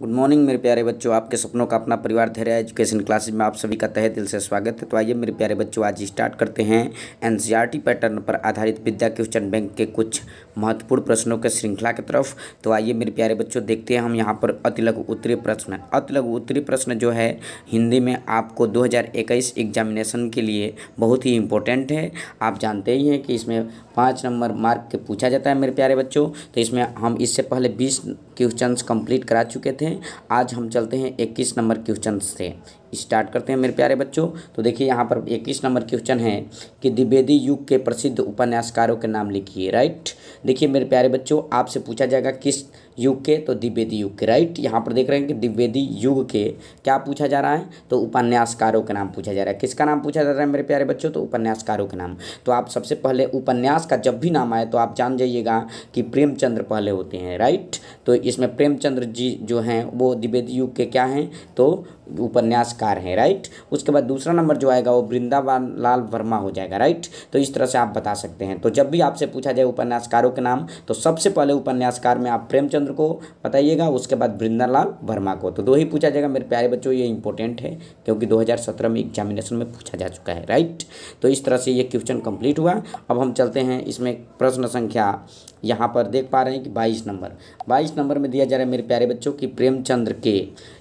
Good morning मेरे प्यारे बच्चों, आपके सपनों का अपना परिवार धैर्य एजुकेशन क्लासेज में आप सभी का तहे दिल से स्वागत है। तो आइए मेरे प्यारे बच्चों, आज स्टार्ट करते हैं एनसीईआरटी पैटर्न पर आधारित विद्या क्वेश्चन बैंक के कुछ महत्वपूर्ण प्रश्नों के श्रृंखला की तरफ। तो आइए मेरे प्यारे बच्चों, देखते हैं हम यहाँ पर अति लघु उत्तरीय प्रश्न। अति लघु उत्तरीय प्रश्न जो है हिंदी में आपको 2021 एग्जामिनेशन के लिए बहुत ही इम्पोर्टेंट है। आप जानते ही हैं कि इसमें 5 नंबर मार्क के पूछा जाता है मेरे प्यारे बच्चों। तो इसमें हम इससे पहले 20 क्वेश्चंस कंप्लीट करा चुके थे। आज हम चलते हैं 21 नंबर क्वेश्चन से स्टार्ट करते हैं मेरे प्यारे बच्चों। तो देखिए यहाँ पर 21 नंबर क्वेश्चन है कि द्विवेदी युग के प्रसिद्ध उपन्यासकारों के नाम लिखिए। राइट, देखिए मेरे प्यारे बच्चों, आपसे पूछा जाएगा किस युग के, तो द्विवेदी युग के। राइट, यहाँ पर देख रहे हैं कि द्विवेदी युग के क्या पूछा जा रहा है, तो उपन्यासकारों के नाम पूछा जा रहा है। किसका नाम पूछा जा रहा है मेरे प्यारे बच्चों, तो उपन्यासकारों के नाम। तो आप सबसे पहले उपन्यास का जब भी नाम आए तो आप जान जाइएगा कि प्रेमचंद्र पहले होते हैं। राइट, तो इसमें प्रेमचंद्र जी जो हैं वो द्विवेदी युग के क्या हैं, तो उपन्यासकार हैं। राइट, उसके बाद दूसरा नंबर जो आएगा वो वृंदावन लाल वर्मा हो जाएगा। राइट, तो इस तरह से आप बता सकते हैं। तो जब भी आपसे पूछा जाए उपन्यासकारों के नाम, तो सबसे पहले उपन्यासकार में आप प्रेमचंद्र को बताइएगा, उसके बाद वृंदावन वर्मा को। तो दो ही पूछा जाएगा मेरे प्यारे बच्चों, ये इंपॉर्टेंट है क्योंकि 2017 में एग्जामिनेशन में पूछा जा चुका है। राइट, तो इस तरह से ये क्वेश्चन कंप्लीट हुआ। अब हम चलते हैं इसमें प्रश्न संख्या, यहाँ पर देख पा रहे हैं कि 22 नंबर में दिया जा रहा है मेरे प्यारे बच्चों कि प्रेमचंद्र के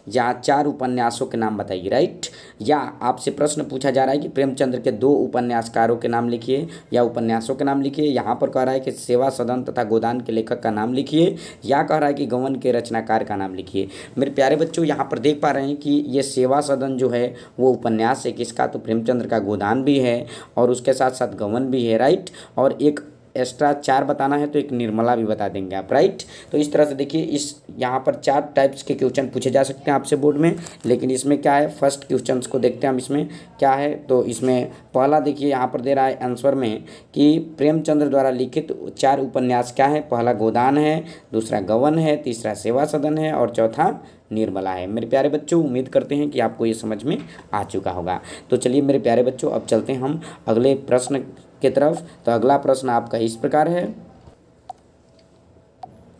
या 4 उपन्यासों के नाम बताइए। राइट, या आपसे प्रश्न पूछा जा रहा है कि प्रेमचंद्र के 2 उपन्यासकारों के नाम लिखिए या उपन्यासों के नाम लिखिए। यहाँ पर कह रहा है कि सेवा सदन तथा गोदान के लेखक का नाम लिखिए, या कह रहा है कि गवन के रचनाकार का नाम लिखिए। मेरे प्यारे बच्चों, यहाँ पर देख पा रहे हैं कि ये सेवा सदन जो है वो उपन्यास है किसका, तो प्रेमचंद्र का। गोदान भी है और उसके साथ साथ गवन भी है। राइट, और एक एक्स्ट्रा 4 बताना है तो एक निर्मला भी बता देंगे आप। राइट, तो इस तरह से देखिए इस यहाँ पर 4 टाइप्स के क्वेश्चन पूछे जा सकते हैं आपसे बोर्ड में। लेकिन इसमें क्या है, फर्स्ट क्वेश्चन को देखते हैं हम इसमें क्या है। तो इसमें पहला देखिए यहाँ पर दे रहा है आंसर में कि प्रेमचंद्र द्वारा लिखित 4 उपन्यास क्या है। पहला गोदान है, दूसरा गवन है, तीसरा सेवा सदन है और चौथा निर्मला है। मेरे प्यारे बच्चों, उम्मीद करते हैं कि आपको ये समझ में आ चुका होगा। तो चलिए मेरे प्यारे बच्चों, अब चलते हैं हम अगले प्रश्न की तरफ। तो अगला प्रश्न आपका इस प्रकार है,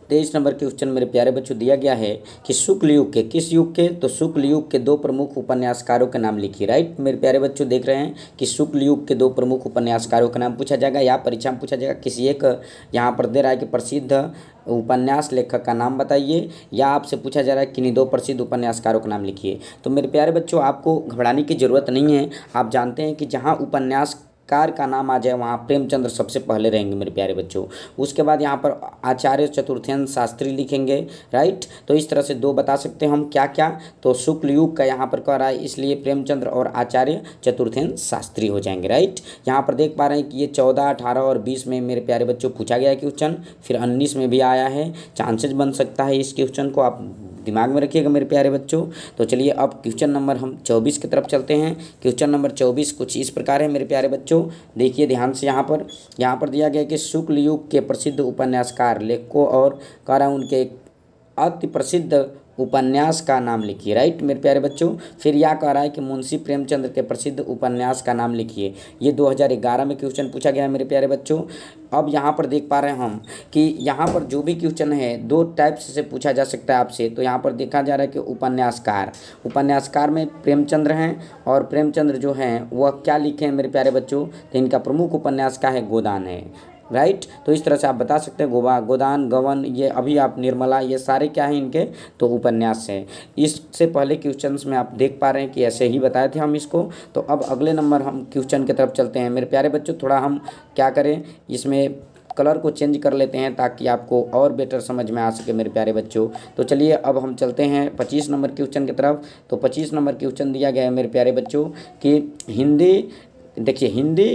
23 नंबर क्वेश्चन मेरे प्यारे बच्चों दिया गया है कि शुक्ल युग के, किस युग के, तो शुक्ल युग के 2 प्रमुख उपन्यासकारों के नाम लिखिए। राइट, मेरे प्यारे बच्चों देख रहे हैं कि शुक्ल युग के 2 प्रमुख उपन्यासकारों का नाम पूछा जाएगा या परीक्षा में पूछा जाएगा। किसी एक यहाँ पर दे रहा है कि प्रसिद्ध उपन्यास लेखक का नाम बताइए, या आपसे पूछा जा रहा है किन्हीं 2 प्रसिद्ध उपन्यासकारों का नाम लिखिए। तो मेरे प्यारे बच्चों, आपको घबराने की ज़रूरत नहीं है। आप जानते हैं कि जहाँ उपन्यास कार का नाम आ जाए वहाँ प्रेमचंद्र सबसे पहले रहेंगे मेरे प्यारे बच्चों। उसके बाद यहाँ पर आचार्य चतुर्थेन शास्त्री लिखेंगे। राइट, तो इस तरह से 2 बता सकते हैं हम क्या क्या, तो शुक्ल युग का यहाँ पर कह रहा है इसलिए प्रेमचंद्र और आचार्य चतुर्थेन शास्त्री हो जाएंगे। राइट, यहाँ पर देख पा रहे हैं कि ये 14, 18 और 20 में मेरे प्यारे बच्चों पूछा गया क्वेश्चन, फिर 19 में भी आया है। चांसेस बन सकता है इस क्वेश्चन को, आप दिमाग में रखिएगा मेरे प्यारे बच्चों। तो चलिए अब क्वेश्चन नंबर हम 24 की तरफ चलते हैं। क्वेश्चन नंबर 24 कुछ इस प्रकार है मेरे प्यारे बच्चों, देखिए ध्यान से। यहाँ पर दिया गया कि शुक्ल युग के प्रसिद्ध उपन्यासकार लेखकों और कह रहा है उनके अति प्रसिद्ध उपन्यास का नाम लिखिए। राइट, मेरे प्यारे बच्चों, फिर यह कह रहा है कि मुंशी प्रेमचंद्र के प्रसिद्ध उपन्यास का नाम लिखिए। ये 2011 में क्वेश्चन पूछा गया है मेरे प्यारे बच्चों। अब यहाँ पर देख पा रहे हैं हम कि यहाँ पर जो भी क्वेश्चन है 2 टाइप्स से पूछा जा सकता है आपसे। तो यहाँ पर देखा जा रहा है कि उपन्यासकार में प्रेमचंद्र हैं, और प्रेमचंद्र जो हैं वह क्या लिखे हैं मेरे प्यारे बच्चों, तो इनका प्रमुख उपन्यास का है गोदान है। राइट, तो इस तरह से आप बता सकते हैं गोदान, गवन, ये अभी आप निर्मला, ये सारे क्या हैं इनके, तो उपन्यास हैं। इससे पहले क्वेश्चंस में आप देख पा रहे हैं कि ऐसे ही बताए थे हम इसको। तो अब अगले नंबर हम क्वेश्चन की तरफ चलते हैं मेरे प्यारे बच्चों। थोड़ा हम क्या करें, इसमें कलर को चेंज कर लेते हैं ताकि आपको और बेटर समझ में आ सके मेरे प्यारे बच्चों। तो चलिए अब हम चलते हैं 25 नंबर क्वेश्चन की तरफ। तो 25 नंबर क्वेश्चन दिया गया है मेरे प्यारे बच्चों कि हिंदी, देखिए हिंदी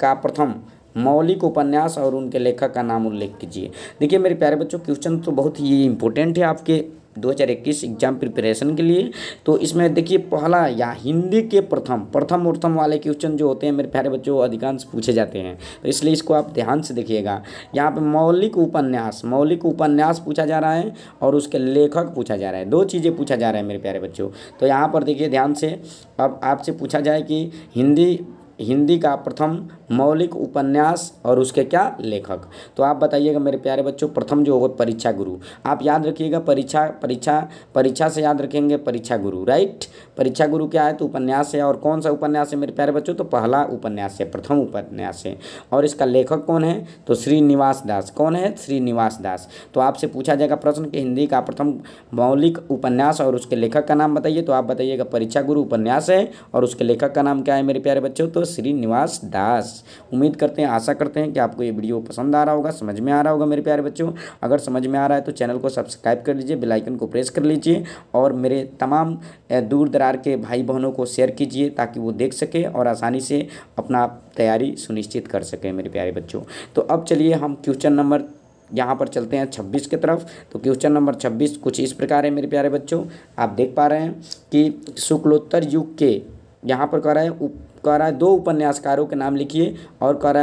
का प्रथम मौलिक उपन्यास और उनके लेखक का नाम उल्लेख कीजिए। देखिए मेरे प्यारे बच्चों, क्वेश्चन तो बहुत ही इंपॉर्टेंट है आपके 2021 एग्जाम प्रिपरेशन के लिए। तो इसमें देखिए पहला या हिंदी के प्रथम वाले क्वेश्चन जो होते हैं मेरे प्यारे बच्चों अधिकांश पूछे जाते हैं, तो इसलिए इसको आप ध्यान से देखिएगा। यहाँ पे मौलिक उपन्यास पूछा जा रहा है और उसके लेखक पूछा जा रहा है, 2 चीज़ें पूछा जा रहा है मेरे प्यारे बच्चों। तो यहाँ पर देखिए ध्यान से, अब आपसे पूछा जाए कि हिंदी हिंदी का प्रथम मौलिक उपन्यास और उसके क्या लेखक। तो आप बताइएगा मेरे प्यारे बच्चों, प्रथम जो होगा परीक्षा गुरु। आप याद रखिएगा, परीक्षा परीक्षा परीक्षा से याद रखेंगे परीक्षा गुरु, राइट। परीक्षा गुरु क्या है, तो उपन्यास है। और कौन सा उपन्यास है मेरे प्यारे बच्चों, तो पहला उपन्यास है, प्रथम उपन्यास है। और इसका लेखक कौन है, तो श्रीनिवास दास। कौन है, श्रीनिवास दास। तो आपसे पूछा जाएगा प्रश्न कि हिंदी का प्रथम मौलिक उपन्यास और उसके लेखक का नाम बताइए। तो आप बताइएगा परीक्षा गुरु उपन्यास है और उसके लेखक का नाम क्या है मेरे प्यारे बच्चों, तो श्रीनिवास दास। उम्मीद करते हैं, आशा करते हैं कि आपको ये वीडियो पसंद आ रहा होगा, समझ में आ रहा होगा मेरे प्यारे बच्चों। अगर समझ में आ रहा है तो चैनल को सब्सक्राइब कर लीजिए, बेल आइकन को प्रेस कर लीजिए और मेरे तमाम दूर दरार के भाई बहनों को शेयर कीजिए ताकि वो देख सके और आसानी से अपना तैयारी सुनिश्चित कर सकें मेरे प्यारे बच्चों। तो अब चलिए हम क्वेश्चन नंबर यहाँ पर चलते हैं 26 की तरफ। तो क्वेश्चन नंबर 26 कुछ इस प्रकार है मेरे प्यारे बच्चों। आप देख पा रहे हैं कि शुक्लोत्तर युग के यहाँ पर कह रहा है दो उपन्यासकारों के नाम लिखिए और कह रहा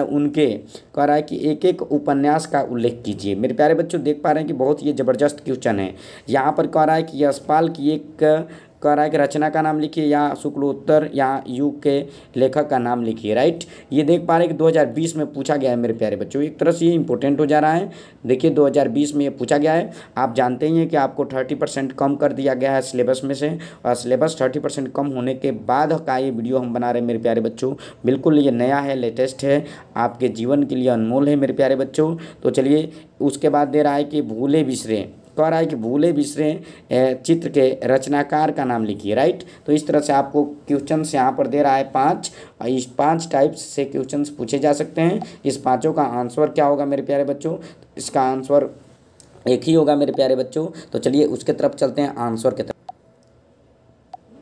है कि एक एक उपन्यास का उल्लेख कीजिए। मेरे प्यारे बच्चों देख पा रहे हैं कि बहुत ये ज़बरदस्त क्वेश्चन है। यहाँ पर कह रहा है कि यशपाल की एक कह रहा है कि रचना का नाम लिखिए या शुक्लोत्तर या युग के लेखक का नाम लिखिए, राइट। ये देख पा रहे हैं कि 2020 में पूछा गया है मेरे प्यारे बच्चों। एक तरह से ये इंपॉर्टेंट हो जा रहा है। देखिए 2020 में ये पूछा गया है। आप जानते ही हैं कि आपको 30% कम कर दिया गया है सिलेबस में से, और सिलेबस 30% कम होने के बाद का ये वीडियो हम बना रहे हैं मेरे प्यारे बच्चों। बिल्कुल ये नया है, लेटेस्ट है, आपके जीवन के लिए अनमोल है मेरे प्यारे बच्चों। तो चलिए उसके बाद दे रहा है कि भूले बिसरे, कह रहा है कि भूले बिसरे चित्र के रचनाकार का नाम लिखिए, राइट। तो इस तरह से आपको क्वेश्चंस यहाँ पर दे रहा है 5। इस 5 टाइप्स से क्वेश्चंस पूछे जा सकते हैं। इस पांचों का आंसर क्या होगा मेरे प्यारे बच्चों, इसका आंसर एक ही होगा मेरे प्यारे बच्चों। तो चलिए उसके तरफ चलते हैं, आंसर की तरफ।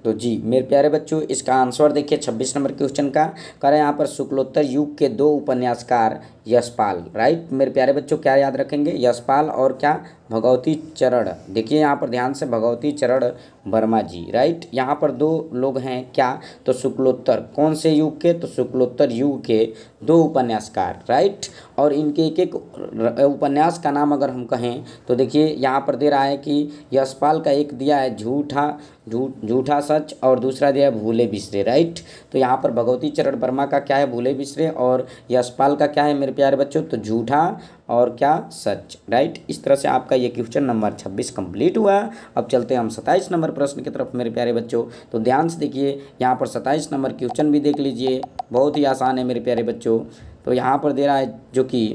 तो जी मेरे प्यारे बच्चों इसका आंसर देखिए 26 नंबर क्वेश्चन का कह रहे हैं यहाँ पर शुक्लोत्तर युग के दो उपन्यासकार यशपाल, राइट। मेरे प्यारे बच्चों क्या याद रखेंगे, यशपाल और क्या, भगवती चरण। देखिए यहाँ पर ध्यान से, भगवती चरण वर्मा जी, राइट। यहाँ पर दो लोग हैं क्या, तो शुक्लोत्तर कौन से युग के, तो शुक्लोत्तर युग के दो उपन्यासकार, राइट। और इनके एक एक उपन्यास का नाम अगर हम कहें तो देखिए यहाँ पर दे रहा है कि यशपाल का एक दिया है झूठा सच और दूसरा दिया है भूले बिसरे, राइट। तो यहाँ पर भगवती चरण वर्मा का क्या है, भूले बिसरे, और यशपाल का क्या है मेरे प्यारे बच्चों, तो झूठा और क्या, सच, राइट। इस तरह से आपका ये क्वेश्चन नंबर 26 कंप्लीट हुआ। अब चलते हैं हम 27 नंबर प्रश्न की तरफ मेरे प्यारे बच्चों। तो ध्यान से देखिए यहाँ पर 27 नंबर क्वेश्चन भी देख लीजिए, बहुत ही आसान है मेरे प्यारे बच्चों। तो यहाँ पर दे रहा है जो कि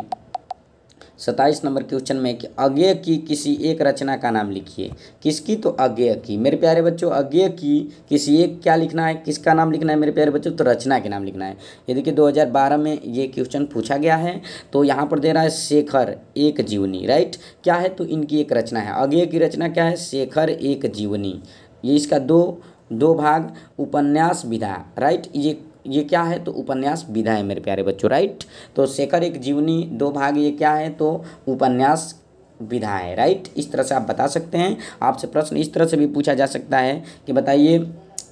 27 नंबर क्वेश्चन में कि अज्ञेय की किसी एक रचना का नाम लिखिए। किसकी, तो अज्ञेय की। मेरे प्यारे बच्चों अज्ञेय की किसी एक क्या लिखना है, किसका नाम लिखना है मेरे प्यारे बच्चों, तो रचना के नाम लिखना है। ये देखिए 2012 में ये क्वेश्चन पूछा गया है। तो यहाँ पर दे रहा है शेखर एक जीवनी, राइट। क्या है, तो इनकी एक रचना है। अज्ञेय की रचना क्या है, शेखर एक जीवनी। ये इसका दो भाग उपन्यास विधा, राइट। ये क्या है, तो उपन्यास विधा है मेरे प्यारे बच्चों, राइट। तो शेखर एक जीवनी 2 भाग, ये क्या है, तो उपन्यास विधा है, राइट। इस तरह से आप बता सकते हैं। आपसे प्रश्न इस तरह से भी पूछा जा सकता है कि बताइए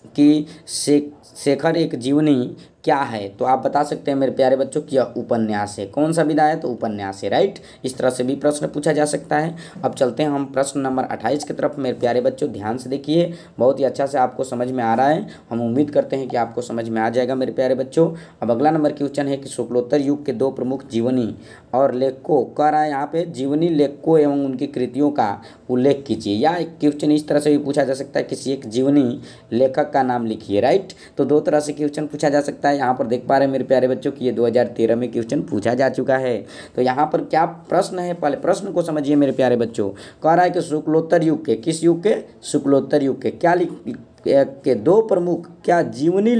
कि शेखर एक जीवनी क्या है, तो आप बता सकते हैं मेरे प्यारे बच्चों कि यह उपन्यास है। कौन सा विधा है, तो उपन्यास है, राइट। इस तरह से भी प्रश्न पूछा जा सकता है। अब चलते हैं हम प्रश्न नंबर 28 की तरफ मेरे प्यारे बच्चों। ध्यान से देखिए, बहुत ही अच्छा से आपको समझ में आ रहा है। हम उम्मीद करते हैं कि आपको समझ में आ जाएगा मेरे प्यारे बच्चों। अब अगला नंबर क्वेश्चन है कि शुक्लोत्तर युग के 2 प्रमुख जीवनी और लेखकों, कह रहा है यहाँ पे जीवनी लेखकों एवं उनकी कृतियों का उल्लेख कीजिए। या एक क्वेश्चन इस तरह से भी पूछा जा सकता है, किसी एक जीवनी लेखक का नाम लिखिए, राइट। तो 2 तरह से क्वेश्चन पूछा जा सकता है। यहाँ पर देख पा रहे हैं मेरे प्यारे बच्चों कि ये 2013 में क्वेश्चन पूछा जा चुका है। तो यहाँ पर क्या प्रश्न है, पहले प्रश्न को समझिए मेरे प्यारे बच्चों। कह रहा है कि शुक्लोत्तर युग के, किस युग के, शुक्लोत्तर युग के क्या के 2 प्रमुख क्या जीवनी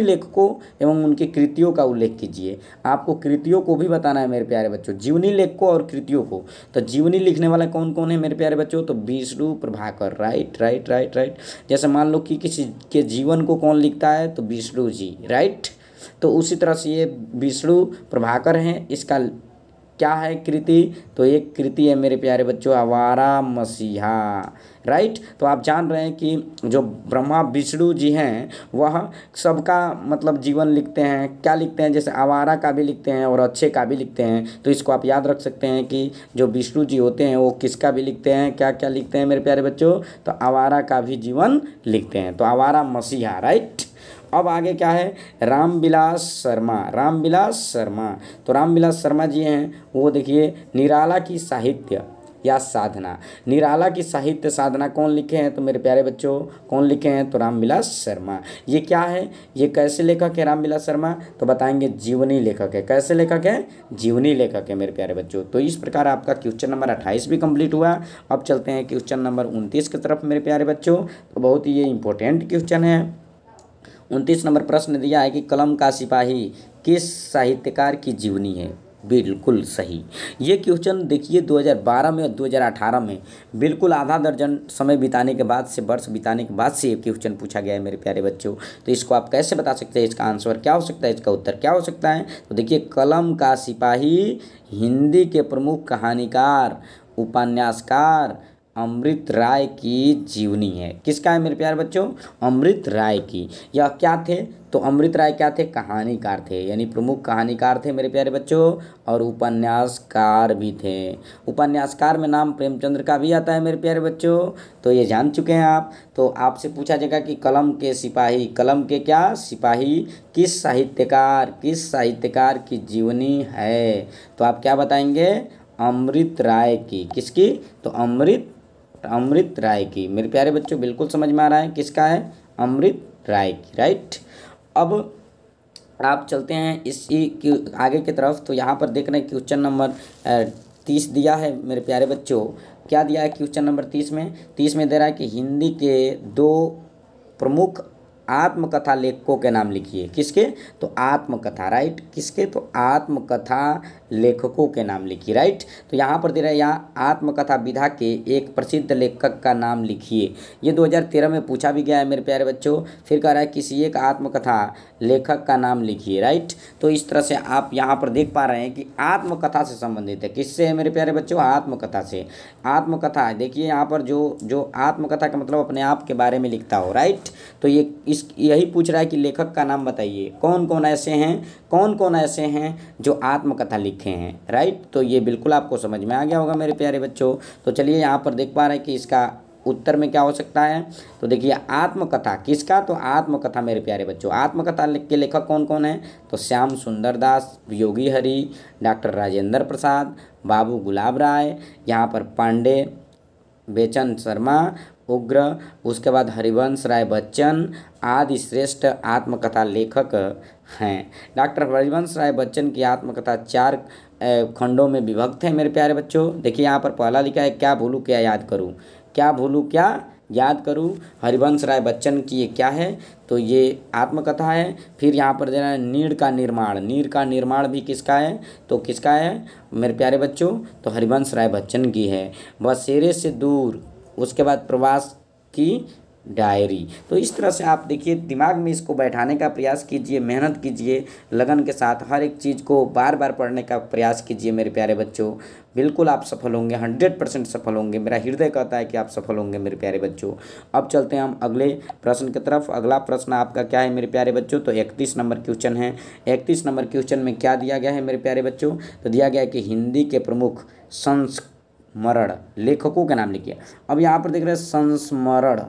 लेखकों एवं उनकी कृतियों का उल्लेख कीजिए। आपको कृतियों को भी बताना है मेरे प्यारे बच्चों, जीवनी लेखकों और कृतियों को। तो जीवनी लिखने वाला कौन कौन है मेरे प्यारे बच्चों, तो विष्णु प्रभाकर, राइट। जैसे मान लो कि किसी के जीवन को कौन लिखता है, तो विष्णु जी, राइट। तो उसी तरह से ये विष्णु प्रभाकर हैं। इसका क्या है कृति, तो एक कृति है मेरे प्यारे बच्चों आवारा मसीहा, राइट। तो आप जान रहे हैं कि जो ब्रह्मा विष्णु जी हैं वह सबका मतलब जीवन लिखते हैं। क्या लिखते हैं, जैसे आवारा का भी लिखते हैं और अच्छे का भी लिखते हैं। तो इसको आप याद रख सकते हैं कि जो विष्णु जी होते हैं वो किसका भी लिखते हैं, क्या क्या लिखते हैं मेरे प्यारे बच्चों, तो आवारा का भी जीवन लिखते हैं। तो आवारा मसीहा, राइट। अब आगे क्या है, रामविलास शर्मा, रामविलास शर्मा। तो रामविलास शर्मा जी हैं, वो देखिए निराला की साहित्य या साधना, निराला की साहित्य साधना कौन लिखे हैं, तो मेरे प्यारे बच्चों कौन लिखे हैं, तो रामविलास शर्मा। ये क्या है, ये कैसे लेखक है रामविलास शर्मा, तो बताएंगे जीवनी लेखक है। कैसे लेखक है, जीवनी लेखक है मेरे प्यारे बच्चों। तो इस प्रकार आपका क्वेश्चन नंबर 28 भी कंप्लीट हुआ। अब चलते हैं क्वेश्चन नंबर 29 की तरफ मेरे प्यारे बच्चों। तो बहुत ही ये इंपॉर्टेंट क्वेश्चन है। 29 नंबर प्रश्न दिया है कि कलम का सिपाही किस साहित्यकार की जीवनी है। बिल्कुल सही। ये क्वेश्चन देखिए 2012 में और 2018 में बिल्कुल आधा दर्जन समय बिताने के बाद से, वर्ष बिताने के बाद से ये क्वेश्चन पूछा गया है मेरे प्यारे बच्चों। तो इसको आप कैसे बता सकते हैं, इसका आंसर क्या हो सकता है, इसका उत्तर क्या हो सकता है। तो देखिए कलम का सिपाही हिंदी के प्रमुख कहानीकार, उपन्यासकार अमृत राय की जीवनी है। किसका है मेरे प्यारे बच्चों, अमृत राय की। यह क्या थे, तो अमृत राय क्या थे, कहानीकार थे, यानी प्रमुख कहानीकार थे मेरे प्यारे बच्चों, और उपन्यासकार भी थे। उपन्यासकार में नाम प्रेमचंद्र का भी आता है मेरे प्यारे बच्चों, तो ये जान चुके हैं आप। तो आपसे पूछा जाएगा कि कलम के सिपाही, कलम के क्या सिपाही, किस साहित्यकार की जीवनी है, तो आप क्या बताएंगे, अमृत राय की। किसकी, तो अमृत राय की। मेरे प्यारे बच्चों बिल्कुल समझ में आ रहा है, किसका है, अमृत राय की, राइट। अब आप चलते हैं इसी की आगे की तरफ। तो यहाँ पर देख रहे हैं क्वेश्चन नंबर 30 दिया है मेरे प्यारे बच्चों। क्या दिया है क्वेश्चन नंबर 30 में, 30 में दे रहा है कि हिंदी के 2 प्रमुख आत्मकथा लेखकों के नाम लिखिए। किसके, तो आत्मकथा, राइट। किसके, तो आत्मकथा लेखकों के नाम लिखिए, राइट। तो यहाँ पर दे रहा है, यहाँ आत्मकथा विधा के एक प्रसिद्ध लेखक का नाम लिखिए। ये 2013 में पूछा भी गया है मेरे प्यारे बच्चों। फिर कह रहा है किसी एक आत्मकथा लेखक का नाम लिखिए, राइट। तो इस तरह से आप यहाँ पर देख पा रहे हैं कि आत्मकथा से संबंधित है। किससे है मेरे प्यारे बच्चों, आत्मकथा से। आत्मकथा देखिए यहाँ पर जो आत्मकथा का मतलब अपने आप के बारे में लिखता हो, राइट। तो ये यही पूछ रहा है कि लेखक का नाम बताइए, कौन कौन ऐसे हैं जो आत्मकथा लिखे हैं, राइट। तो ये बिल्कुल आपको समझ में आ गया होगा मेरे प्यारे बच्चों। तो चलिए यहाँ पर देख पा रहे हैं कि इसका उत्तर में क्या हो सकता है। तो देखिए आत्मकथा किसका, तो आत्मकथा मेरे प्यारे बच्चों, आत्मकथा के लेखक कौन कौन है, तो श्याम सुंदर दास, योगी हरि, डॉक्टर राजेंद्र प्रसाद, बाबू गुलाब राय, यहाँ पर पांडे, बेचन शर्मा, उग्र, उसके बाद हरिवंश राय बच्चन आदि श्रेष्ठ आत्मकथा लेखक हैं। डॉक्टर हरिवंश राय बच्चन की आत्मकथा 4 खंडों में विभक्त है मेरे प्यारे बच्चों। देखिए यहाँ पर पहला लिखा है क्या भूलूं क्या याद करूं, क्या भूलूं क्या याद करूं। हरिवंश राय बच्चन की ये क्या है, तो ये आत्मकथा है। फिर यहाँ पर देना है नीड़ का निर्माण भी किसका है, तो किसका है मेरे प्यारे बच्चों, तो हरिवंश राय बच्चन की है। बसेरे से दूर, उसके बाद प्रवास की डायरी। तो इस तरह से आप देखिए दिमाग में इसको बैठाने का प्रयास कीजिए, मेहनत कीजिए लगन के साथ, हर एक चीज़ को बार बार पढ़ने का प्रयास कीजिए मेरे प्यारे बच्चों। बिल्कुल आप सफल होंगे, 100% सफल होंगे। मेरा हृदय कहता है कि आप सफल होंगे मेरे प्यारे बच्चों। अब चलते हैं हम अगले प्रश्न की तरफ। अगला प्रश्न आपका क्या है मेरे प्यारे बच्चों, तो 31 नंबर क्वेश्चन है। 31 नंबर क्वेश्चन में क्या दिया गया है मेरे प्यारे बच्चों, तो दिया गया है कि हिंदी के प्रमुख संस्मरण लेखकों के नाम लिखिए। अब यहाँ पर देख रहे हैं संस्मरण,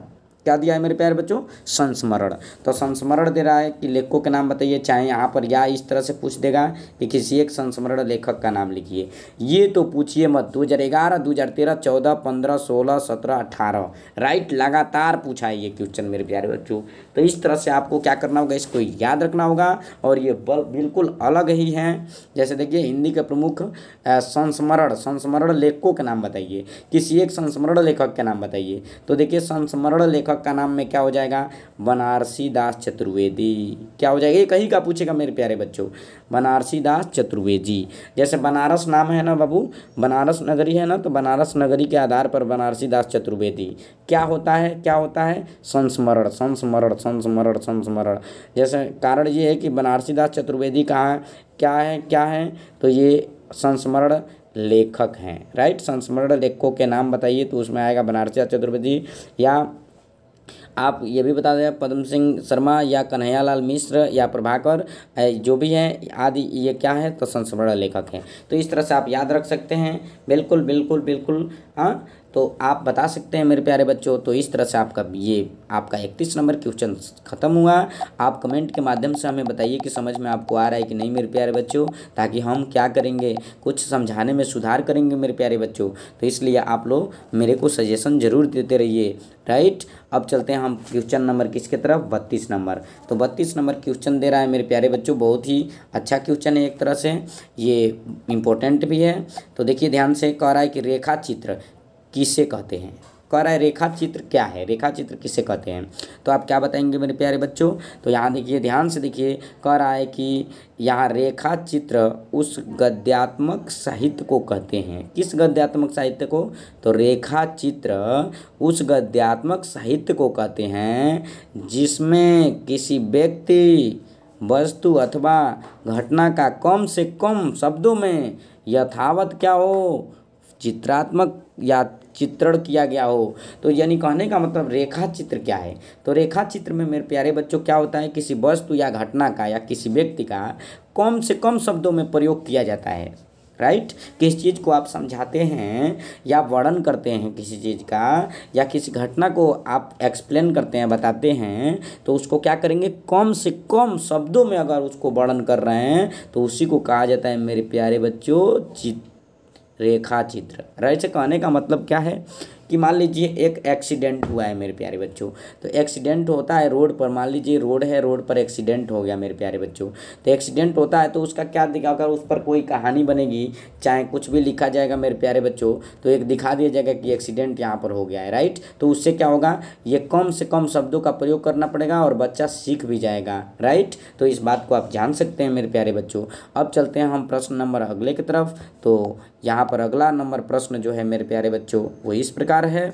क्या दिया है मेरे प्यारे बच्चों, संस्मरण। तो संस्मरण दे रहा है कि लेखकों के नाम बताइए, चाहे यहाँ पर या इस तरह से पूछ देगा कि किसी एक संस्मरण लेखक का नाम लिखिए। ये तो पूछिए मत, 2011, 2013, 14, 15, 16, 17, 18, राइट, लगातार पूछा है ये क्वेश्चन मेरे प्यारे बच्चों। तो इस तरह से आपको क्या करना होगा, इसको याद रखना होगा। और ये बिल्कुल अलग ही हैं। जैसे देखिए हिंदी के प्रमुख संस्मरण लेखकों के नाम बताइए, किसी एक संस्मरण लेखक के नाम बताइए। तो देखिए संस्मरण लेखक का नाम में क्या हो जाएगा, बनारसी दास चतुर्वेदी। क्या हो जाएगा, ये कहीं का पूछेगा मेरे प्यारे बच्चों, बनारसी दास चतुर्वेदी। जैसे बनारस नाम है ना बाबू, बनारस नगरी है ना, तो बनारस नगरी के आधार पर बनारसी दास चतुर्वेदी। क्या होता है संस्मरण। जैसे कारण ये है कि बनारसी दास चतुर्वेदी कहाँ क्या है, तो ये संस्मरण लेखक हैं, राइट। संस्मरण लेखकों के नाम बताइए, तो उसमें आएगा बनारसी दास चतुर्वेदी, या आप ये भी बता दें पद्म सिंह शर्मा या कन्हैयालाल मिश्र या प्रभाकर, जो भी हैं आदि, ये क्या है, तो संस्मरण लेखक हैं। तो इस तरह से आप याद रख सकते हैं। बिल्कुल। हाँ, तो आप बता सकते हैं मेरे प्यारे बच्चों। तो इस तरह से आपका ये आपका 31 नंबर क्वेश्चन खत्म हुआ। आप कमेंट के माध्यम से हमें बताइए कि समझ में आपको आ रहा है कि नहीं मेरे प्यारे बच्चों, ताकि हम क्या करेंगे, कुछ समझाने में सुधार करेंगे मेरे प्यारे बच्चों। तो इसलिए आप लोग मेरे को सजेशन जरूर देते रहिए, राइट। अब चलते हैं हम क्वेश्चन नंबर किसके तरफ, 32 नंबर। तो 32 नंबर क्वेश्चन दे रहा है मेरे प्यारे बच्चों, बहुत ही अच्छा क्वेश्चन है एक तरह से, ये इम्पोर्टेंट भी है। तो देखिए ध्यान से, कह रहा है कि रेखा चित्र किसे कहते हैं। कह रहा है रेखा चित्र क्या है, रेखा चित्र किसे कहते हैं। तो आप क्या बताएंगे मेरे प्यारे बच्चों। तो यहाँ देखिए, ध्यान से देखिए, कह रहा है कि यहाँ रेखा चित्र उस गद्यात्मक साहित्य को कहते हैं। किस गद्यात्मक साहित्य को, तो रेखा चित्र उस गद्यात्मक साहित्य को कहते हैं जिसमें किसी व्यक्ति, वस्तु अथवा घटना का कम से कम शब्दों में यथावत क्या हो, चित्रात्मक या चित्रण किया गया हो। तो यानी कहने का मतलब रेखा चित्र क्या है। तो रेखा चित्र में मेरे प्यारे बच्चों क्या होता है, किसी वस्तु या घटना का या किसी व्यक्ति का कम से कम शब्दों में प्रयोग किया जाता है, राइट। किस चीज़ को आप समझाते हैं या वर्णन करते हैं किसी चीज़ का, या किसी घटना को आप एक्सप्लेन करते हैं, बताते हैं, तो उसको क्या करेंगे, कम से कम शब्दों में अगर उसको वर्णन कर रहे हैं तो उसी को कहा जाता है मेरे प्यारे बच्चों रेखा चित्र। राइट। से कहने का मतलब क्या है कि मान लीजिए एक एक्सीडेंट हुआ है मेरे प्यारे बच्चों। तो एक्सीडेंट होता है रोड पर, मान लीजिए रोड है, रोड पर एक्सीडेंट हो गया मेरे प्यारे बच्चों। तो एक्सीडेंट होता है तो उसका क्या दिखा, अगर उस पर कोई कहानी बनेगी, चाहे कुछ भी लिखा जाएगा मेरे प्यारे बच्चों, तो एक दिखा दिया जाएगा कि एक्सीडेंट यहाँ पर हो गया है, राइट। तो उससे क्या होगा, ये कम से कम शब्दों का प्रयोग करना पड़ेगा और बच्चा सीख भी जाएगा, राइट। तो इस बात को आप जान सकते हैं मेरे प्यारे बच्चों। अब चलते हैं हम प्रश्न नंबर अगले की तरफ। तो यहाँ पर अगला नंबर प्रश्न जो है मेरे प्यारे बच्चों वो इस प्रकार है।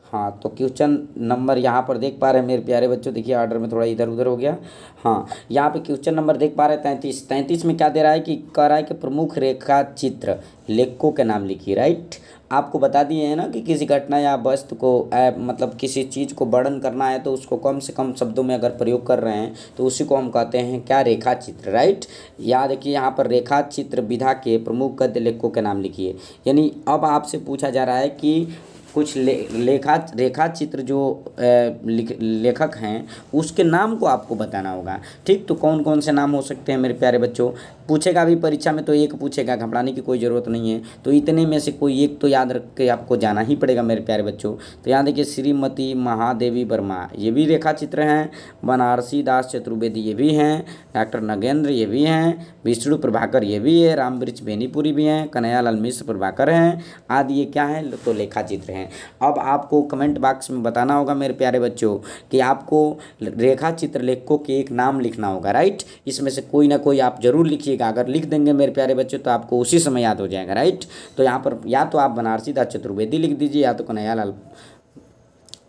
हाँ, तो क्वेश्चन नंबर यहाँ पर देख पा रहे हैं मेरे प्यारे बच्चों, देखिए ऑर्डर में थोड़ा इधर उधर हो गया। हाँ, यहाँ पे क्वेश्चन नंबर देख पा रहे हैं 33 में क्या दे रहा है कि कह रहा है कि प्रमुख रेखा चित्र लेखकों के नाम लिखिए, राइट। आपको बता दिए हैं ना कि किसी घटना या वस्तु को मतलब किसी चीज़ को वर्णन करना है तो उसको कम से कम शब्दों में अगर प्रयोग कर रहे हैं तो उसी को हम कहते हैं क्या, रेखा चित्र, राइट। याद देखिए यहाँ पर रेखा चित्र विधा के प्रमुख गद्य लेखकों के नाम लिखिए। यानी अब आपसे पूछा जा रहा है कि कुछ रेखा चित्र जो लेखक हैं उसके नाम को आपको बताना होगा, ठीक। तो कौन कौन से नाम हो सकते हैं मेरे प्यारे बच्चों, पूछेगा भी परीक्षा में तो एक पूछेगा, घबराने की कोई ज़रूरत नहीं है। तो इतने में से कोई एक तो याद रख के आपको जाना ही पड़ेगा मेरे प्यारे बच्चों। तो यहाँ देखिए श्रीमती महादेवी वर्मा ये भी रेखा चित्र हैं, बनारसी दास चतुर्वेदी ये भी हैं, डॉक्टर नगेंद्र ये भी हैं, विष्णु प्रभाकर ये भी है, रामवृक्ष बेनीपुरी भी हैं, कन्हैयालाल मिश्र प्रभाकर हैं आदि, ये क्या है, तो लेखा चित्र हैं। अब आपको कमेंट बॉक्स में बताना होगा मेरे प्यारे बच्चों कि आपको रेखा चित्र लेखकों के एक नाम लिखना होगा, राइट। इसमें से कोई ना कोई आप जरूर लिखिएगा, अगर लिख देंगे मेरे प्यारे बच्चों तो आपको उसी समय याद हो जाएगा, राइट। तो यहाँ पर या तो आप बनारसी दास चतुर्वेदी लिख दीजिए, या तो कन्हैयालाल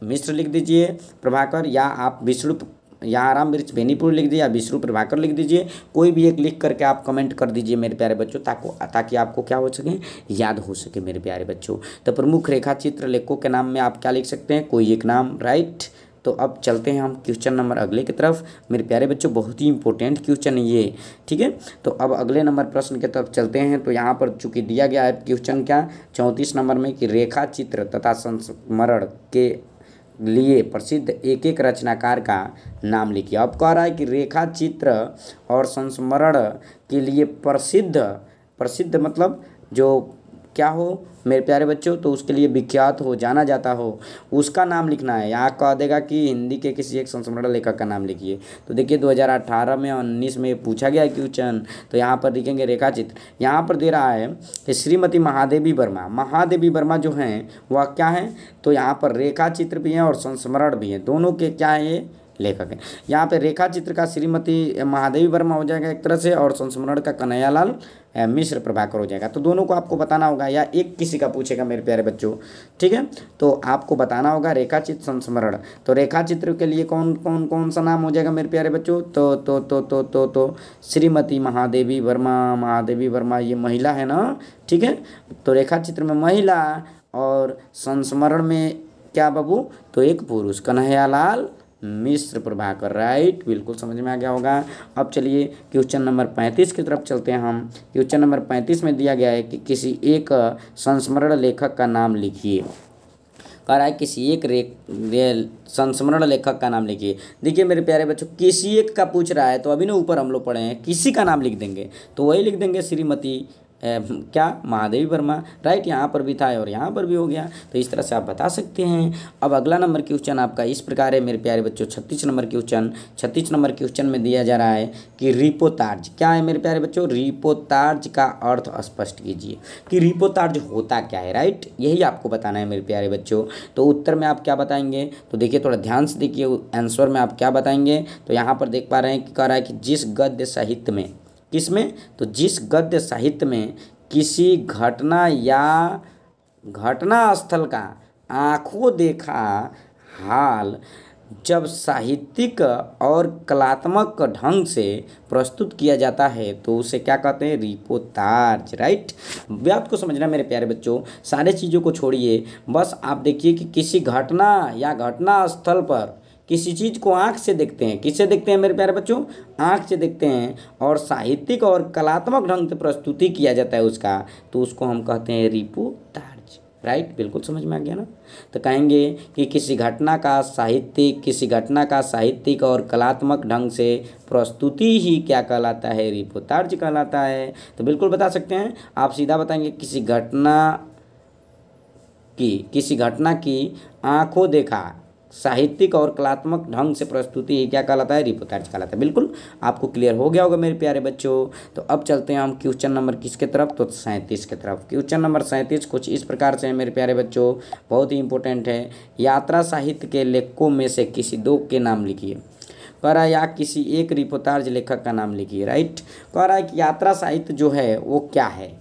मिश्र लिख दीजिए प्रभाकर, या आप विष्णु या रामवृक्ष बेनीपुर लिख दीजिए, या विष्णु प्रभाकर लिख दीजिए। कोई भी एक लिख करके आप कमेंट कर दीजिए मेरे प्यारे बच्चों, ताकि आपको क्या हो सके, याद हो सके मेरे प्यारे बच्चों। तो प्रमुख रेखा चित्र लेखकों के नाम में आप क्या लिख सकते हैं, कोई एक नाम, राइट। तो अब चलते हैं हम क्वेश्चन नंबर अगले की तरफ मेरे प्यारे बच्चों, बहुत ही इंपॉर्टेंट क्वेश्चन है ये, ठीक है। तो अब अगले नंबर प्रश्न की तरफ चलते हैं। तो यहाँ पर चूंकि दिया गया है क्वेश्चन क्या, 34 नंबर में, कि रेखा चित्र तथा संस्मरण के लिए प्रसिद्ध एक एक रचनाकार का नाम लिखिए। अब कह रहा है कि रेखा चित्र और संस्मरण के लिए प्रसिद्ध मतलब जो क्या हो मेरे प्यारे बच्चों, तो उसके लिए विख्यात हो, जाना जाता हो, उसका नाम लिखना है। यहाँ कह देगा कि हिंदी के किसी एक संस्मरण लेखक का नाम लिखिए। तो देखिए 2018 में और 19 में पूछा गया है क्वेश्चन। तो यहाँ पर लिखेंगे रेखा चित्र। यहाँ पर दे रहा है कि श्रीमती महादेवी वर्मा जो हैं वह क्या है, तो यहाँ पर रेखा चित्र भी हैं और संस्मरण भी हैं, दोनों के क्या है, ये लेखक है। यहाँ पे रेखा चित्र का श्रीमती महादेवी वर्मा हो जाएगा एक तरह से, और संस्मरण का कन्हैयालाल मिश्र प्रभाकर हो जाएगा। तो दोनों को आपको बताना होगा, या एक किसी का पूछेगा मेरे प्यारे बच्चों, ठीक है। तो आपको बताना होगा रेखा चित्र संस्मरण। तो रेखा चित्र के लिए कौन सा नाम हो जाएगा मेरे प्यारे बच्चों, तो श्रीमती महादेवी वर्मा ये महिला है ना, ठीक है। तो रेखा चित्र में महिला और संस्मरण में क्या बाबू, तो एक पुरुष, कन्हैयालाल मिश्र प्रभाकर, राइट, बिल्कुल समझ में आ गया होगा। अब चलिए क्वेश्चन नंबर 35 की तरफ चलते हैं हम। क्वेश्चन नंबर 35 में दिया गया है कि किसी एक संस्मरण लेखक का नाम लिखिए। कह रहा है किसी एक संस्मरण लेखक का नाम लिखिए। देखिए मेरे प्यारे बच्चों, किसी एक का पूछ रहा है तो अभी ना ऊपर हम लोग पढ़े हैं किसी का नाम लिख देंगे, तो वही लिख देंगे श्रीमती क्या महादेवी वर्मा, राइट। यहाँ पर भी था और यहाँ पर भी हो गया, तो इस तरह से आप बता सकते हैं। अब अगला नंबर क्वेश्चन आपका इस प्रकार है मेरे प्यारे बच्चों, 36 नंबर क्वेश्चन। 36 नंबर क्वेश्चन में दिया जा रहा है कि रिपोतार्ज क्या है मेरे प्यारे बच्चों। रिपोतार्ज का अर्थ स्पष्ट कीजिए कि रिपोतार्ज होता क्या है, राइट, यही आपको बताना है मेरे प्यारे बच्चों। तो उत्तर में आप क्या बताएंगे, तो देखिए थोड़ा ध्यान से देखिए आंसर में आप क्या बताएंगे। तो यहाँ पर देख पा रहे हैं कि कह रहा है कि जिस गद्य साहित्य में, किसमें, तो जिस गद्य साहित्य में किसी घटना या घटना स्थल का आंखों देखा हाल जब साहित्यिक और कलात्मक ढंग से प्रस्तुत किया जाता है तो उसे क्या कहते हैं, रिपोतार्ज, राइट। बात को समझना मेरे प्यारे बच्चों, सारे चीज़ों को छोड़िए, बस आप देखिए कि किसी घटना या घटना स्थल पर किसी चीज़ को आँख से देखते हैं। किससे देखते हैं मेरे प्यारे बच्चों, आँख से देखते हैं, और साहित्यिक और कलात्मक ढंग से प्रस्तुति किया जाता है उसका, तो उसको हम कहते हैं रिपोतार्ज, राइट, बिल्कुल समझ में आ गया ना। तो कहेंगे कि किसी घटना का साहित्यिक और कलात्मक ढंग से प्रस्तुति ही क्या कहलाता है, रिपोतार्ज कहलाता है। तो बिल्कुल बता सकते हैं, आप सीधा बताएंगे किसी घटना की आंखों देखा साहित्यिक और कलात्मक ढंग से प्रस्तुति ही क्या कहलाता है, रिपोतार्ज कहलाता है। बिल्कुल आपको क्लियर हो गया होगा मेरे प्यारे बच्चों। तो अब चलते हैं हम क्वेश्चन नंबर किसके तरफ, तो 37 के तरफ। क्वेश्चन नंबर 37 कुछ इस प्रकार से है मेरे प्यारे बच्चों, बहुत ही इंपॉर्टेंट है। यात्रा साहित्य के लेखकों में से किसी दो के नाम लिखिए। कह रहा है या किसी एक रिपोतार्ज लेखक का नाम लिखिए, राइट। कह रहा है कि यात्रा साहित्य जो है वो क्या है,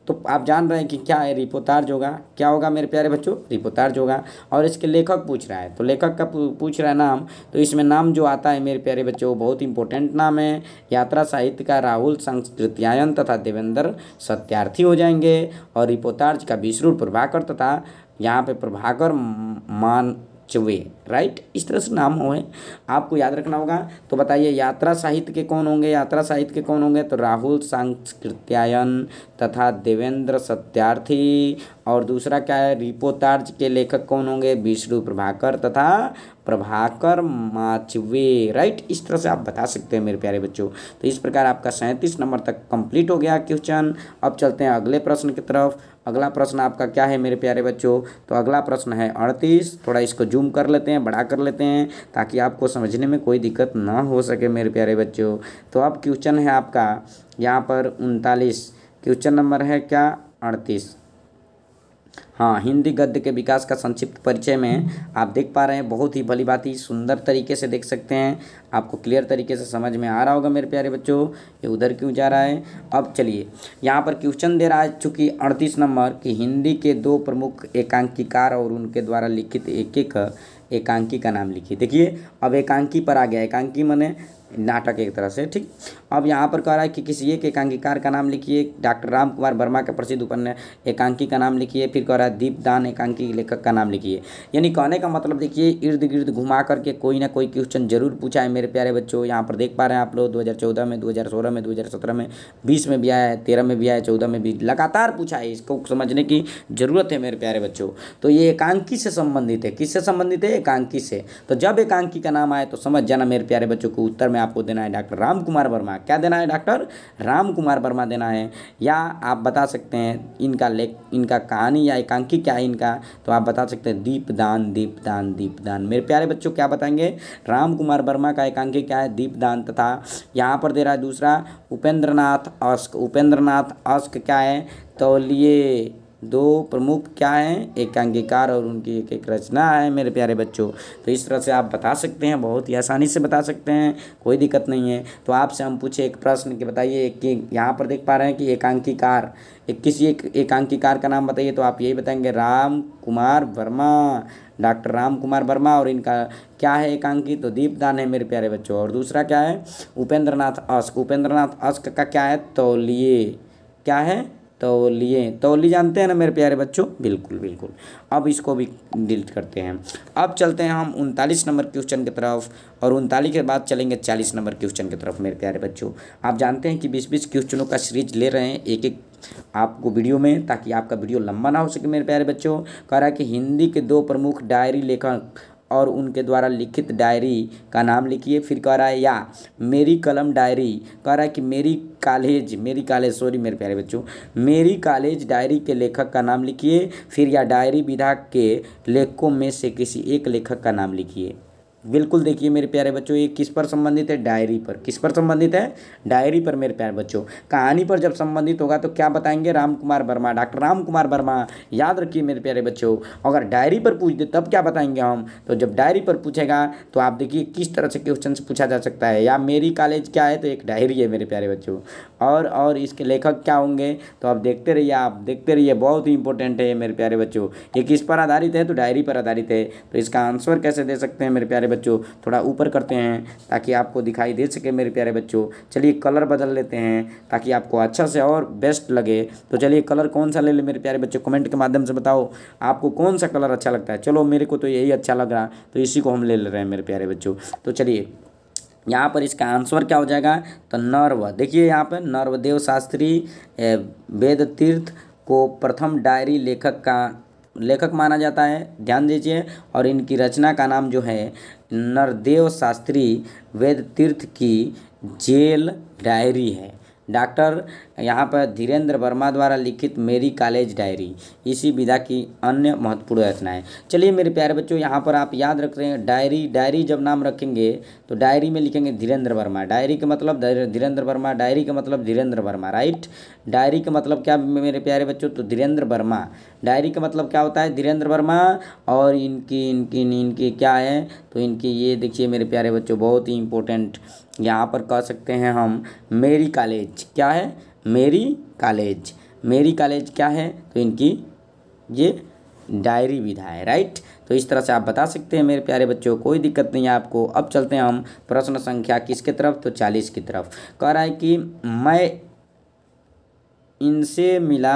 तो आप जान रहे हैं कि क्या है, रिपोतार्ज होगा। क्या होगा मेरे प्यारे बच्चों, रिपोतार्ज होगा। और इसके लेखक पूछ रहा है, तो लेखक का पूछ रहा है नाम, तो इसमें नाम जो आता है मेरे प्यारे बच्चों बहुत इंपॉर्टेंट नाम है। यात्रा साहित्य का राहुल संस्कृत्यायन तथा देवेंद्र सत्यार्थी हो जाएंगे, और रिपोतार्ज का विश्रुत प्रभाकर तथा यहाँ पे प्रभाकर मानचवे, राइट, इस तरह से नाम हुए आपको याद रखना होगा। तो बताइए यात्रा साहित्य के कौन होंगे, यात्रा साहित्य के कौन होंगे, तो राहुल सांकृत्यायन तथा देवेंद्र सत्यार्थी, और दूसरा क्या है, रिपोतार्ज के लेखक कौन होंगे, विष्णु प्रभाकर तथा प्रभाकर माचवे, राइट। इस तरह से आप बता सकते हैं मेरे प्यारे बच्चों। तो इस प्रकार आपका 37 नंबर तक कंप्लीट हो गया क्वेश्चन। अब चलते हैं अगले प्रश्न की तरफ। अगला प्रश्न आपका क्या है मेरे प्यारे बच्चों, तो अगला प्रश्न है 38। थोड़ा इसको जूम कर लेते हैं, बड़ा कर लेते हैं, ताकि आपको समझने में कोई दिक्कत ना हो सके मेरे प्यारे बच्चों। तो अब क्वेश्चन है आपका यहाँ पर 39, क्वेश्चन नंबर है क्या, 38। हाँ, हिंदी गद्य के विकास का संक्षिप्त परिचय में आप देख पा रहे हैं, बहुत ही भली भांति सुंदर तरीके से देख सकते हैं, आपको क्लियर तरीके से समझ में आ रहा होगा मेरे प्यारे बच्चों। ये उधर क्यों जा रहा है। अब चलिए यहाँ पर क्वेश्चन दे रहा है चूँकि 38 नंबर कि हिंदी के दो प्रमुख एकांकीकार और उनके द्वारा लिखित एक एक एकांकी का नाम लिखिए। देखिए अब एकांकी पर आ गया, एकांकी माने नाटक एक तरह से, ठीक। अब यहाँ पर कह रहा है कि किसी एक एकांकीकार का नाम लिखिए। डॉक्टर राम कुमार वर्मा के प्रसिद्ध उपन्यास एकांकी का नाम लिखिए। फिर कह रहा है दीपदान एकांकी लेखक का नाम लिखिए। यानी कहने का मतलब देखिए इर्द गिर्द घुमा करके कोई ना कोई क्वेश्चन जरूर पूछा है मेरे प्यारे बच्चों। यहाँ पर देख पा रहे हैं आप लोग 2014 में, 2016 में, 2017 में, 20 में भी आया है, 13 में भी आया है, 14 में भी लगातार पूछा है। इसको समझने की जरूरत है मेरे प्यारे बच्चों। तो ये एकांकी से संबंधित है। किससे संबंधित है, एकांकी से। तो जब एकांकी का नाम आए तो समझ जाना मेरे प्यारे बच्चों को उत्तर में आपको देना है डॉक्टर राम कुमार वर्मा। क्या देना है, डॉक्टर राम कुमार वर्मा देना है। या आप बता सकते हैं इनका कहानी या एकांकी क्या है इनका, तो आप बता सकते हैं दीपदान, दीपदान, दीपदान। मेरे प्यारे बच्चों क्या बताएंगे, राम कुमार वर्मा का एकांकी क्या है, दीपदान। तथा यहाँ पर दे रहा है दूसरा उपेंद्रनाथ अश्क। उपेंद्रनाथ अश्क क्या है, तो लिए दो प्रमुख क्या हैं, एकांकीकार और उनकी एक एक रचना है मेरे प्यारे बच्चों। तो इस तरह से आप बता सकते हैं, बहुत ही आसानी से बता सकते हैं, कोई दिक्कत नहीं है। तो आपसे हम पूछे एक प्रश्न कि बताइए कि यहाँ पर देख पा रहे हैं कि एकांकीकार, किसी एक एकांकीकार का नाम बताइए, तो आप यही बताएंगे राम कुमार वर्मा, डॉक्टर राम कुमार वर्मा। और इनका क्या है एकांकी, तो दीपदान है मेरे प्यारे बच्चों। और दूसरा क्या है, उपेंद्रनाथ अश्क। उपेंद्रनाथ अश्क का क्या है, तौलिए, क्या है, तौली जानते हैं ना मेरे प्यारे बच्चों, बिल्कुल बिल्कुल। अब इसको भी डिलीट करते हैं। अब चलते हैं हम 39 नंबर क्वेश्चन की तरफ, और 39 के बाद चलेंगे 40 नंबर क्वेश्चन की तरफ। मेरे प्यारे बच्चों, आप जानते हैं कि 20-20 क्वेश्चनों का सीरीज ले रहे हैं एक एक आपको वीडियो में, ताकि आपका वीडियो लंबा ना हो सके। मेरे प्यारे बच्चों, कह रहा है कि हिंदी के 2 प्रमुख डायरी लेखक और उनके द्वारा लिखित डायरी का नाम लिखिए। फिर कह रहा है या मेरी कलम डायरी, कह रहा है कि मेरी कॉलेज सॉरी मेरे प्यारे बच्चों, मेरी कॉलेज डायरी के लेखक का नाम लिखिए। फिर या डायरी विधा के लेखकों में से किसी एक लेखक का नाम लिखिए। बिल्कुल देखिए मेरे प्यारे बच्चों, ये किस पर संबंधित है? डायरी पर। किस पर संबंधित है? डायरी पर मेरे प्यारे बच्चों। कहानी पर जब संबंधित होगा तो क्या बताएंगे? राम कुमार वर्मा, डॉक्टर राम कुमार वर्मा। याद रखिए मेरे प्यारे बच्चों। अगर डायरी पर पूछ दे तब क्या बताएंगे हम? तो जब डायरी पर पूछेगा तो आप देखिए किस तरह से क्वेश्चन से पूछा जा सकता है। या मेरी कॉलेज क्या है? तो एक डायरी है मेरे प्यारे बच्चों। और इसके लेखक क्या होंगे? तो आप देखते रहिए, बहुत ही इंपॉर्टेंट है मेरे प्यारे बच्चों। ये किस पर आधारित है? तो डायरी पर आधारित है। तो इसका आंसर कैसे दे सकते हैं मेरे प्यारे बच्चों? थोड़ा ऊपर करते हैं ताकि आपको दिखाई दे सके मेरे प्यारे बच्चों। चलिए कलर बदल लेते हैं ताकि आपको अच्छा से और बेस्ट लगे। तो चलिए कलर कौन सा ले ले मेरे प्यारे बच्चों? कमेंट के माध्यम से बताओ आपको कौन सा कलर अच्छा लगता है। चलो मेरे को तो यही अच्छा लग रहा, तो इसी को हम ले रहे हैं मेरे प्यारे बच्चों। तो चलिए यहाँ पर इसका आंसर क्या हो जाएगा? तो नर्व। देखिए यहाँ पर नर्वदेव शास्त्री वेद तीर्थ को प्रथम डायरी लेखक माना जाता है, ध्यान दीजिए। और इनकी रचना का नाम जो है नरदेव शास्त्री वेद तीर्थ की जेल डायरी है। डॉक्टर यहाँ पर धीरेन्द्र वर्मा द्वारा लिखित मेरी कॉलेज डायरी इसी विधा की अन्य महत्वपूर्ण रचनाएं। चलिए मेरे प्यारे बच्चों, यहाँ पर आप याद रख रहे हैं डायरी जब नाम रखेंगे तो डायरी में लिखेंगे धीरेन्द्र वर्मा। डायरी का मतलब धीरेन्द्र वर्मा, डायरी का मतलब धीरेन्द्र वर्मा, राइट। डायरी का मतलब क्या मेरे प्यारे बच्चों? तो धीरेन्द्र वर्मा। डायरी का मतलब क्या होता है? धीरेन्द्र वर्मा। और इनकी क्या है? तो इनकी ये देखिए मेरे प्यारे बच्चों, बहुत ही इंपॉर्टेंट यहाँ पर कह सकते हैं हम मेरी कॉलेज। क्या है? मेरी कॉलेज क्या है? तो इनकी ये डायरी विधा है, राइट। तो इस तरह से आप बता सकते हैं मेरे प्यारे बच्चों, कोई दिक्कत नहीं है आपको। अब चलते हैं हम प्रश्न संख्या किसके तरफ? तो 40 की तरफ। कह रहा है कि मैं इनसे मिला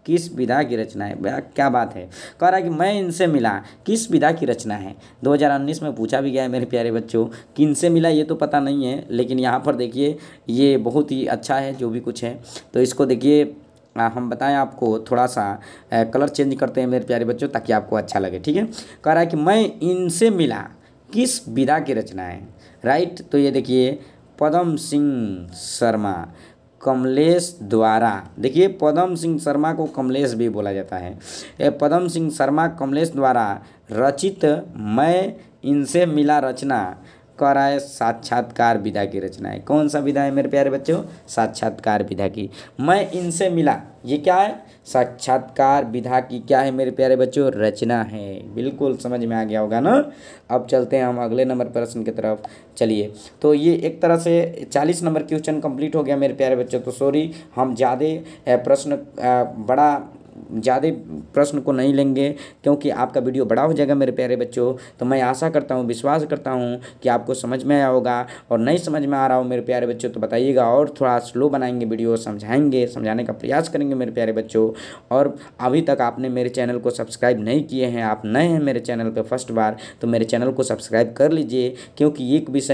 किस विधा की रचना है? क्या बात है। कह रहा है कि मैं इनसे मिला किस विधा की रचना है। 2019 में पूछा भी गया है मेरे प्यारे बच्चों। किन से मिला ये तो पता नहीं है, लेकिन यहाँ पर देखिए ये बहुत ही अच्छा है जो भी कुछ है। तो इसको देखिए हम बताएं आपको, थोड़ा सा कलर चेंज करते हैं मेरे प्यारे बच्चों ताकि आपको अच्छा लगे, ठीक है। कह रहा है कि मैं इनसे मिला किस विधा की रचना है, राइट। तो ये देखिए पदम सिंह शर्मा कमलेश द्वारा, देखिए पदम सिंह शर्मा को कमलेश भी बोला जाता है। पदम सिंह शर्मा कमलेश द्वारा रचित मैं इनसे मिला रचना कह रहा है साक्षात्कार विधा की रचना है। कौन सा विधा है मेरे प्यारे बच्चों? साक्षात्कार विधा की। मैं इनसे मिला, ये क्या है? साक्षात्कार विधा की क्या है मेरे प्यारे बच्चों? रचना है। बिल्कुल समझ में आ गया होगा ना। अब चलते हैं हम अगले नंबर प्रश्न की तरफ। चलिए, तो ये एक तरह से 40 नंबर क्वेश्चन कंप्लीट हो गया मेरे प्यारे बच्चों। तो सॉरी, हम ज़्यादा प्रश्न को नहीं लेंगे क्योंकि आपका वीडियो बड़ा हो जाएगा मेरे प्यारे बच्चों। तो मैं आशा करता हूँ, विश्वास करता हूँ कि आपको समझ में आया होगा। और नहीं समझ में आ रहा हो मेरे प्यारे बच्चों तो बताइएगा, और थोड़ा स्लो बनाएंगे वीडियो, समझाने का प्रयास करेंगे मेरे प्यारे बच्चों। और अभी तक आपने मेरे चैनल को सब्सक्राइब नहीं किए हैं, आप नए हैं मेरे चैनल पर फर्स्ट बार, तो मेरे चैनल को सब्सक्राइब कर लीजिए, क्योंकि एक विषय